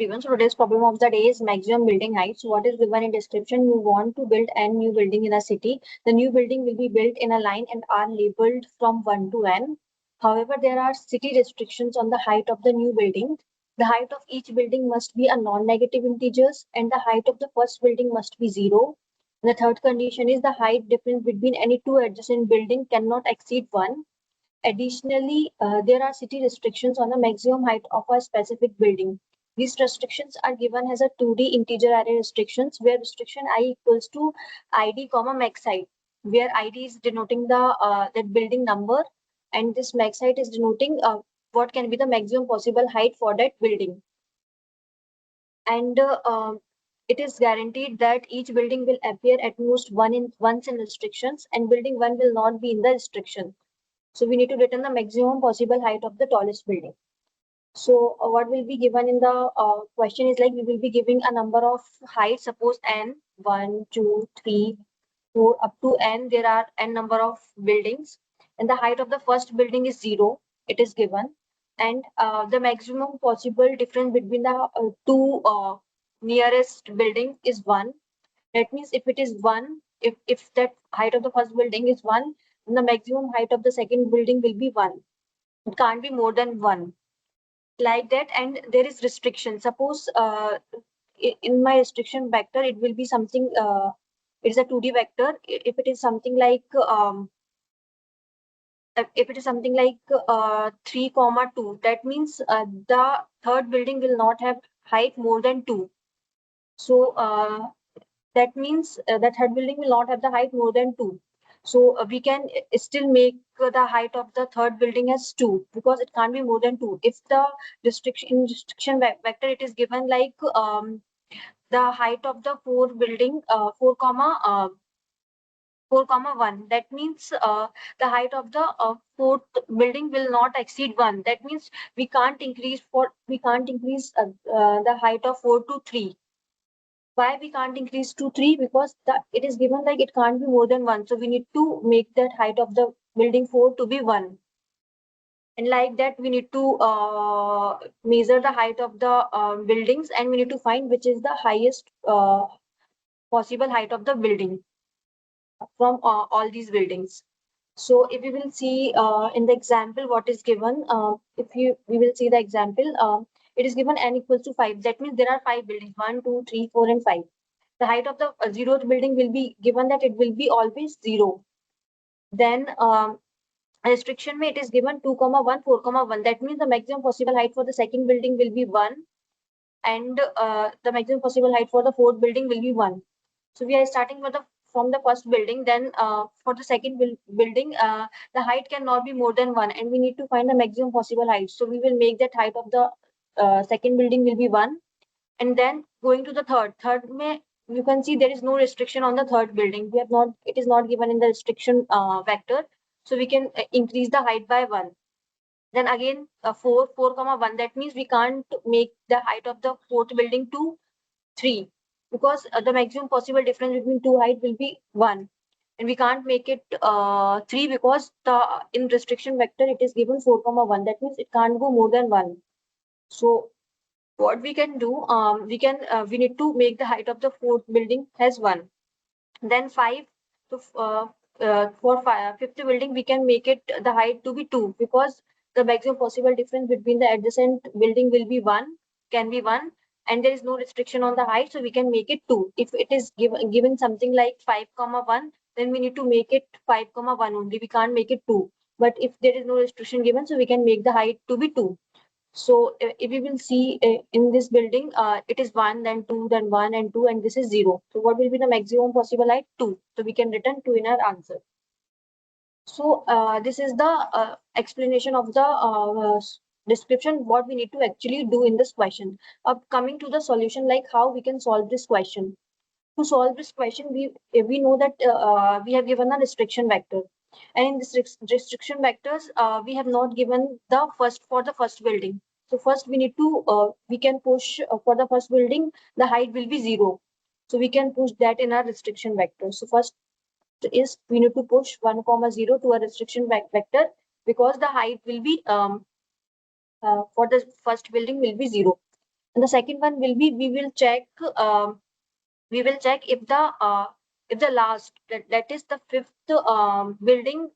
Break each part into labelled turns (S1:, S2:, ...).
S1: everyone. So today's problem of the day is maximum building height. So what is given in description? You want to build a new building in a city. The new building will be built in a line and are labeled from 1 to n. However, there are city restrictions on the height of the new building. The height of each building must be a non-negative integers and the height of the first building must be 0. And the third condition is the height difference between any two adjacent buildings cannot exceed 1. Additionally, there are city restrictions on the maximum height of a specific building. These restrictions are given as a 2D integer array restrictions, where restriction I equals to id comma max height, where id is denoting the that building number, and this max height is denoting what can be the maximum possible height for that building. And it is guaranteed that each building will appear at most once in restrictions, and building 1 will not be in the restriction. So we need to return the maximum possible height of the tallest building. So what will be given in the question is like we will be giving a number of heights. Suppose n, 1, 2, 3, 4 up to n. There are n number of buildings, and the height of the first building is 0. It is given, and the maximum possible difference between the two nearest buildings is 1. That means if it is 1, if that height of the first building is 1, then the maximum height of the second building will be 1. It can't be more than 1. Like that, and there is restriction. Suppose in my restriction vector, it will be something, it's a 2D vector. If it is something like, if it is something like 3, 2, that means the third building will not have height more than 2. So that means that third building will not have the height more than 2. So we can still make the height of the third building as 2 because it can't be more than 2. If the restriction vector, it is given like the height of the 4 building 4 comma 1. That means the height of the fourth building will not exceed 1. That means we can't increase the height of 4 to 3. Why we can't increase to 3? Because it is given like it can't be more than 1. So we need to make that height of the building 4 to be 1. And like that, we need to measure the height of the buildings, and we need to find which is the highest possible height of the building from all these buildings. So if we will see in the example what is given, we will see the example, it is given n equals to 5. That means there are 5 buildings, 1, 2, 3, 4, and 5. The height of the 0th building will be given that it will be always 0. Then restriction may it is given 2, 1, 4, 1. That means the maximum possible height for the second building will be 1, and the maximum possible height for the fourth building will be 1. So we are starting from the first building. Then for the second building, the height cannot be more than 1, and we need to find the maximum possible height. So we will make that height of the second building will be 1, and then going to the third may you can see there is no restriction on the third building. It is not given in the restriction vector, so we can increase the height by 1. Then again 4, 1. That means we can't make the height of the fourth building to 3 because the maximum possible difference between two height will be 1, and we can't make it 3 because in restriction vector it is given 4, 1. That means it can't go more than 1. So what we can do, we need to make the height of the fourth building as 1. Then 5 for fifth building we can make it the height to be 2 because the maximum possible difference between the adjacent building will be 1, and there is no restriction on the height, so we can make it 2. If it is given something like 5, 1, then we need to make it 5, 1 only. We can't make it 2. But if there is no restriction given, so we can make the height to be 2. So if we will see in this building, it is 1, then 2, then 1 and 2, and this is 0. So what will be the maximum possible height? 2. So we can return 2 in our answer. So this is the explanation of the description, what we need to actually do in this question. Coming to the solution, like how we can solve this question. To solve this question, we know that we have given a restriction vector. And in this restriction vectors, we have not given the first building. So first we need to, we can push for the first building, the height will be 0. So we can push that in our restriction vector. So first is we need to push 1, 0 to a restriction vector because the height will be, for the first building will be 0. And the second one will be we will check if the last, that is the fifth building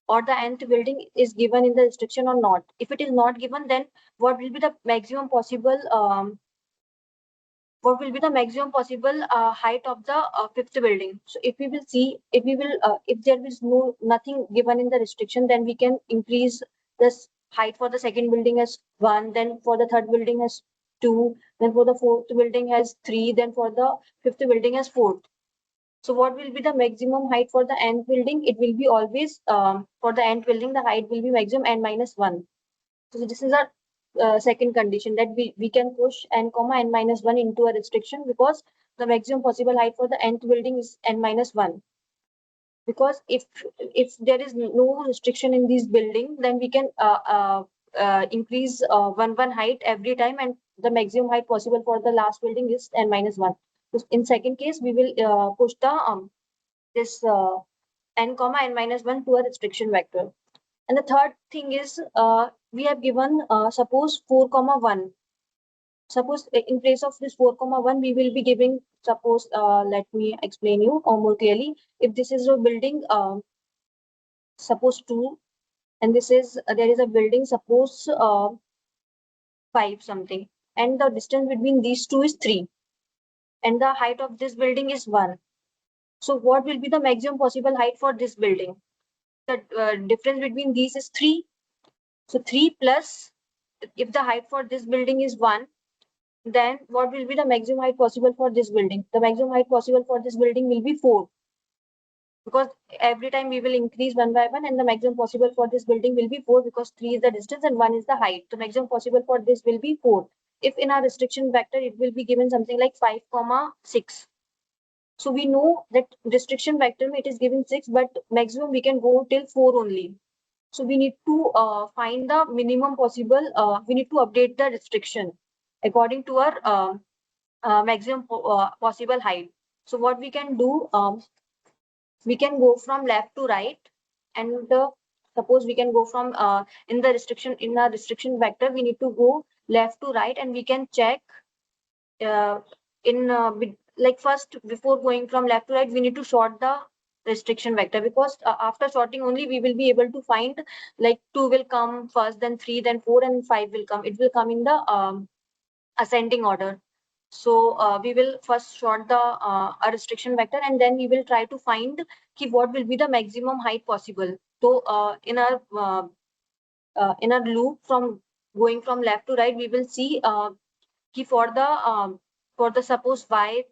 S1: or the nth building is given in the restriction or not. If it is not given, then what will be the maximum possible height of the fifth building. So if we will see, if there is nothing given in the restriction, then we can increase this height for the second building as 1, then for the third building as 2, then for the fourth building as 3, then for the fifth building as 4. So what will be the maximum height for the nth building? It will be always for the nth building, the height will be maximum n minus 1. So this is our second condition, that we can push n comma n minus 1 into a restriction, because the maximum possible height for the nth building is n minus 1. Because if there is no restriction in this building, then we can increase 1 height every time, and the maximum height possible for the last building is n minus 1. So in second case, we will push the this n comma n minus 1 to a restriction vector. And the third thing is we have given suppose 4 comma 1. Suppose in place of this 4 comma 1, we will be giving, suppose let me explain you more clearly. If this is a building suppose 2, and this is there is a building suppose 5 something, and the distance between these two is 3, and the height of this building is 1. So what will be the maximum possible height for this building? The difference between these is 3. So 3 plus, if the height for this building is 1, then what will be the maximum height possible for this building? The maximum height possible for this building will be 4, because every time we will increase 1 by 1, and the maximum possible for this building will be 4, because 3 is the distance and 1 is the height. The maximum possible for this will be 4. If in our restriction vector, it will be given something like 5 comma 6. So we know that restriction vector it is given 6, but maximum we can go till 4 only. So we need to find the minimum possible, we need to update the restriction according to our maximum possible height. So what we can do, we can go from left to right, and suppose we can go from in our restriction vector, we need to go left to right, and we can check uh, in like first, before going from left to right, we need to sort the restriction vector, because after sorting only we will be able to find, like 2 will come first, then 3, then 4, and 5 will come. It will come in the ascending order. So we will first sort the a restriction vector, and then we will try to find what will be the maximum height possible. So in our loop from going from left to right, we will see for the suppose y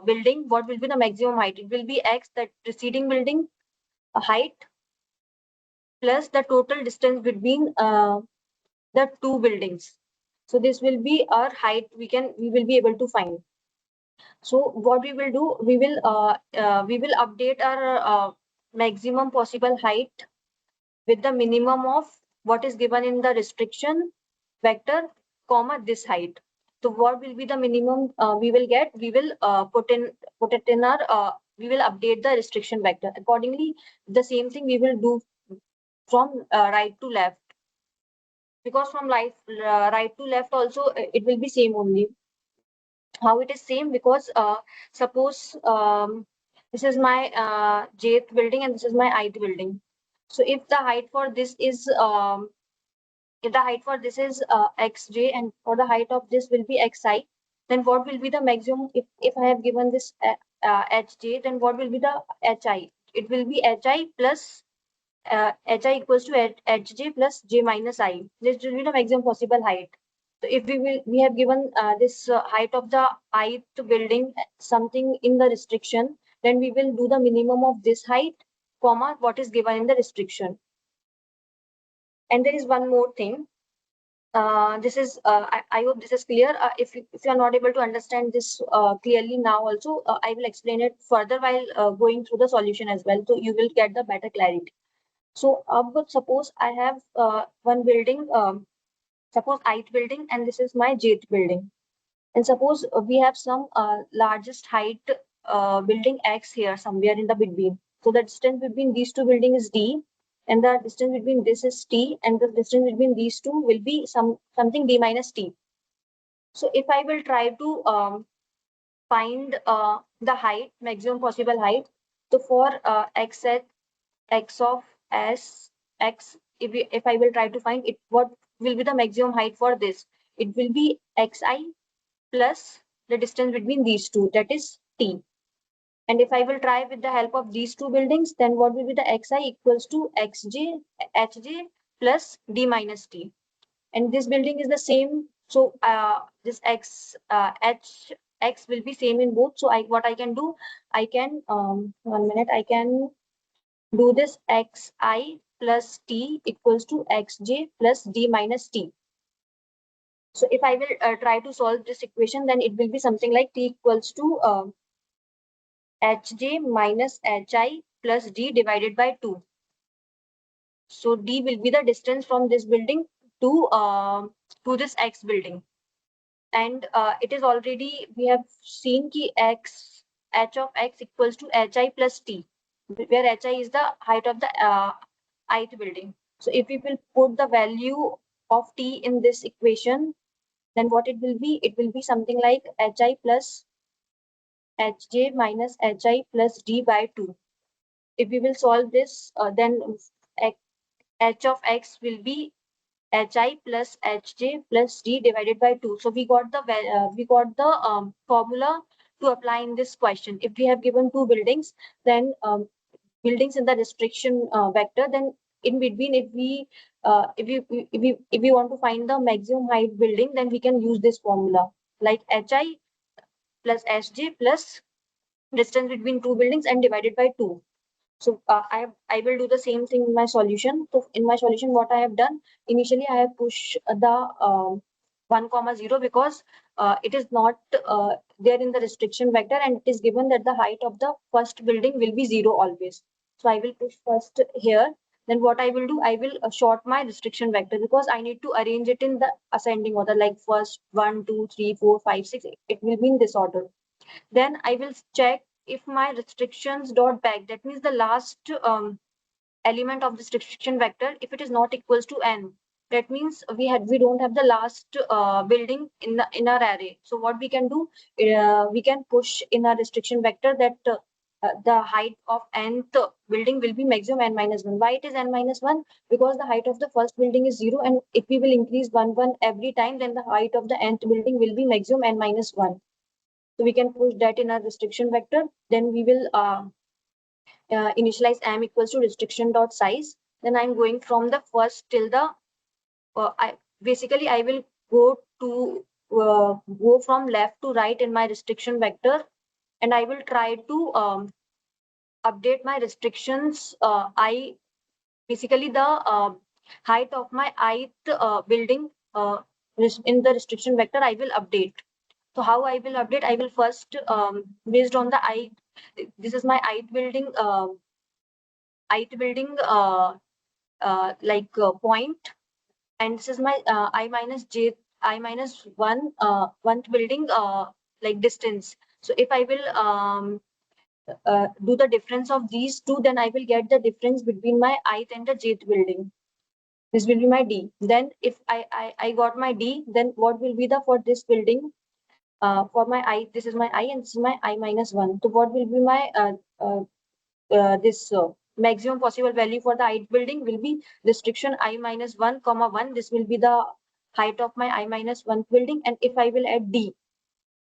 S1: building, what will be the maximum height? It will be x, that preceding building height, plus the total distance between the two buildings. So this will be our height. We will be able to find. So what we will do, we will update our maximum possible height with the minimum of what is given in the restriction vector, comma this height. So what will be the minimum we will get? We will put it in our we will update the restriction vector accordingly. The same thing we will do from right to left, because from right to left also it will be same only. How it is same? Because suppose this is my jth building and this is my ith building. So if the height for this is xj, and for the height of this will be xi, then what will be the maximum? If I have given this hj, then what will be the hi? It will be hi plus hi equals to hj plus j minus I. This will be the maximum possible height. So if we have given this height of the ith building something in the restriction, then we will do the minimum of this height, comma what is given in the restriction. And there is one more thing. This is I hope this is clear. If you are not able to understand this clearly now also, I will explain it further while going through the solution as well, so you will get the better clarity. So suppose I have one building, suppose ith building, and this is my jth building. And suppose we have some largest height building X here somewhere in the between. So the distance between these two buildings is D, and the distance between this is T, and the distance between these two will be something D minus T. So if I will try to find the height, maximum possible height, so for x of s x, if I will try to find it, what will be the maximum height for this? It will be xi plus the distance between these two, that is t. And if I will try with the help of these two buildings, then what will be the xi equals to xj hj plus d minus t. And this building is the same, so this x will be same in both. So what I can do, I can 1 minute, I can do this xi plus t equals to xj plus d minus t. So if I will try to solve this equation, then it will be something like t equals to hj minus hi plus d divided by 2. So d will be the distance from this building to this x building. And it is already, we have seen ki h of x equals to hi plus t, where hi is the height of the ith building. So if we will put the value of t in this equation, then what it will be? It will be something like hi plus hj minus hi plus d by 2. If we will solve this, then h of x will be hi plus hj plus d divided by 2. So we got the formula to apply in this question. If we have given two buildings, then buildings in the restriction vector, then in between, if we want to find the maximum height building, then we can use this formula like hi plus hj plus distance between two buildings and divided by 2. So I will do the same thing in my solution. So in my solution, what I have done, initially I have pushed the 1, 0 because it is not there in the restriction vector, and it is given that the height of the first building will be 0 always. So I will push first here. Then what I will do, I will short my restriction vector because I need to arrange it in the ascending order, like first 1, 2, 3, 4, 5, 6. It will be in this order. Then I will check if my restrictions dot back, that means the last element of this restriction vector, if it is not equals to n, that means we don't have the last building in our array. So what we can do, we can push in our restriction vector that the height of nth building will be maximum n minus 1. Why it is n minus 1? Because the height of the first building is 0, and if we will increase 1 1 every time, then the height of the nth building will be maximum n minus 1. So we can push that in our restriction vector. Then we will initialize m equals to restriction dot size. Then I'm going from the first till the I will go from left to right in my restriction vector, and I will try to update my restrictions. I basically the height of my ith building in the restriction vector I will update. So how I will update? I will first based on the I. This is my ith building. Ith building point, and this is my I minus j I minus 1 one building like distance. So if I will do the difference of these two, then I will get the difference between my ith and the jth building. This will be my d. Then if I got my d, then what will be the for this building? For my I, this is my I, and this is my I minus 1. So what will be my this maximum possible value for the height building will be restriction I minus 1 comma 1. This will be the height of my I minus 1 building, and if I will add d,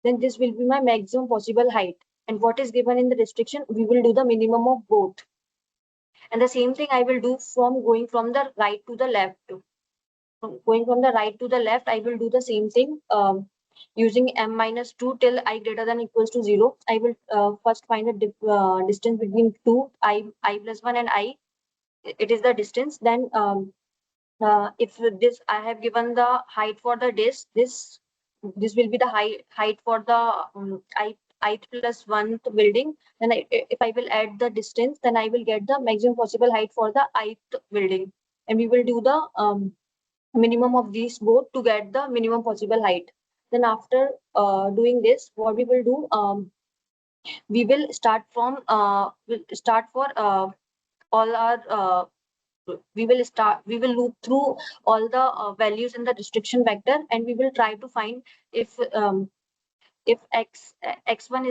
S1: then this will be my maximum possible height. And what is given in the restriction, we will do the minimum of both. And the same thing I will do from going from the right to the left. Going from the right to the left, I will do the same thing. Using m minus 2 till I greater than equals to 0. I will first find the distance between two, I plus 1 and I. It is the distance. Then if this, I have given the height for the disk, this will be the height for the I plus 1 building. Then if I will add the distance, then I will get the maximum possible height for the ith building. And we will do the minimum of these both to get the minimum possible height. Then after doing this, what we will do, we will start from we'll start for all our we will loop through all the values in the restriction vector, and we will try to find if x1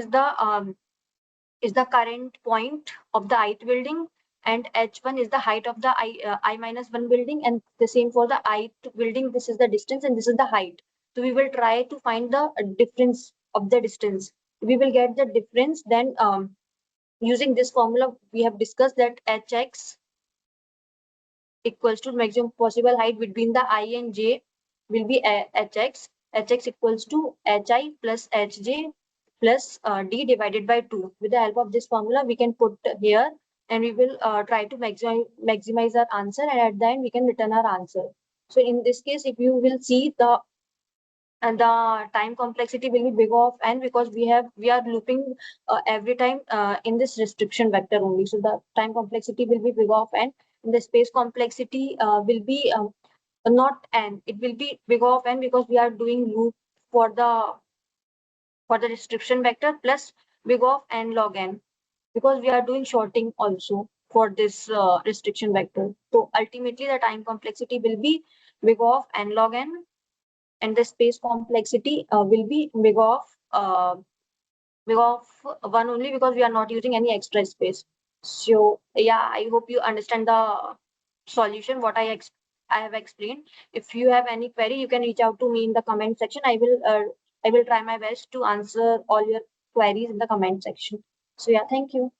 S1: is the current point of the ith building, and h1 is the height of the I minus 1 building, and the same for the ith building. This is the distance and this is the height. So we will try to find the difference of the distance. We will get the difference, then using this formula we have discussed that hx equals to maximum possible height between the I and j will be hx. Hx equals to hi plus hj plus d divided by 2. With the help of this formula, we can put here, and we will try to maximize our answer, and at the end we can return our answer. So in this case, if you will see the time complexity will be big of n, because we are looping every time in this restriction vector only. So the time complexity will be big of n. And the space complexity will be not n, it will be big of n, because we are doing loop for the restriction vector plus big of n log n, because we are doing sorting also for this restriction vector. So ultimately the time complexity will be big of n log n, and the space complexity will be big of 1 only, because we are not using any extra space. So yeah, I hope you understand the solution what I have explained. If you have any query, you can reach out to me in the comment section. I will try my best to answer all your queries in the comment section. So yeah, thank you.